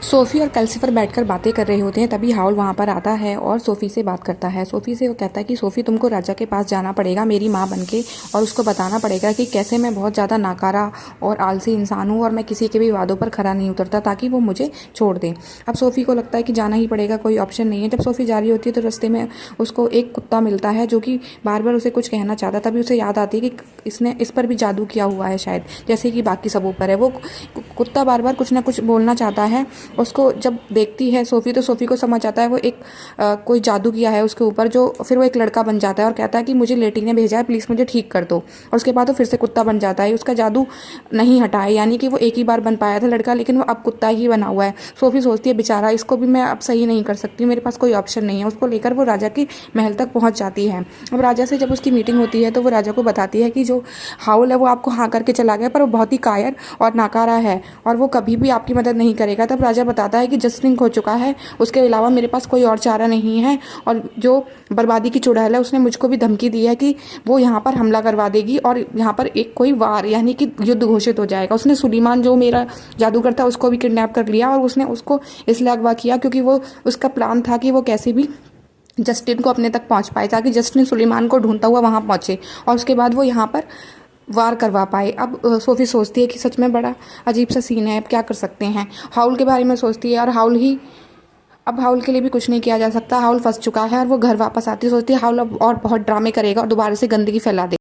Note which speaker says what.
Speaker 1: SoFi और कैल्सिफ़र बैठकर बातें कर रहे होते हैं, तभी हाउल वहाँ पर आता है और सोफ़ी से बात करता है। सोफ़ी से वो कहता है कि सोफ़ी, तुमको राजा के पास जाना पड़ेगा मेरी माँ बनके, और उसको बताना पड़ेगा कि कैसे मैं बहुत ज़्यादा नाकारा और आलसी इंसान हूँ और मैं किसी के भी वादों पर खरा नहीं उतरता, ताकि वो मुझे छोड़ दें। अब सोफ़ी को लगता है कि जाना ही पड़ेगा, कोई ऑप्शन नहीं है। जब सोफ़ी जा रही होती है तो रास्ते में उसको एक कुत्ता मिलता है जो कि बार बार उसे कुछ कहना चाहता है। तभी उसे याद आती है कि इसने इस पर भी जादू किया हुआ है शायद, जैसे कि बाकी सबों पर है। वो कुत्ता बार बार कुछ ना कुछ बोलना चाहता है। उसको जब देखती है सोफ़ी तो सोफ़ी को समझ आता है वो एक कोई जादू किया है उसके ऊपर, जो फिर वो एक लड़का बन जाता है और कहता है कि मुझे लेटी ने भेजा है, प्लीज़ मुझे ठीक कर दो। और उसके बाद वो फिर से कुत्ता बन जाता है। उसका जादू नहीं हटा है, यानी कि वो एक ही बार बन पाया था लड़का, लेकिन वो अब कुत्ता ही बना हुआ है। सोफ़ी सोचती है बेचारा, इसको भी मैं अब सही नहीं कर सकती, मेरे पास कोई ऑप्शन नहीं है। उसको लेकर वो राजा की महल तक पहुँच जाती है। अब राजा से जब उसकी मीटिंग होती है तो वो राजा को बताती है कि जो हाउल है वो आपको हाँ करके चला गया, पर वो बहुत ही कायर और नाकारा है और वो कभी भी आपकी मदद नहीं करेगा। तब राजा बताता है कि जस्टिन खो चुका है, उसके अलावा मेरे पास कोई और चारा नहीं है, और जो बर्बादी की चुड़ैल है उसने मुझको भी धमकी दी है कि वो यहाँ पर हमला करवा देगी और यहाँ पर एक कोई वार यानी कि युद्ध घोषित हो जाएगा। उसने सुलीमान जो मेरा जादूगर था उसको भी किडनैप कर लिया, और उसने उसको इसलिए अगवा किया क्योंकि वो उसका प्लान था कि वो कैसे भी जस्टिन को अपने तक पहुंच पाए, ताकि जस्टिन सुलेमान को ढूंढता हुआ वहां पहुंचे और उसके बाद वो यहाँ पर वार करवा पाए। अब सोफ़ी सोचती है कि सच में बड़ा अजीब सा सीन है, अब क्या कर सकते हैं। हाउल के बारे में सोचती है और अब हाउल के लिए भी कुछ नहीं किया जा सकता। हाउल फंस चुका है और वो घर वापस आती सोचती है हाउल अब और बहुत ड्रामे करेगा और दोबारा से गंदगी फैला दे।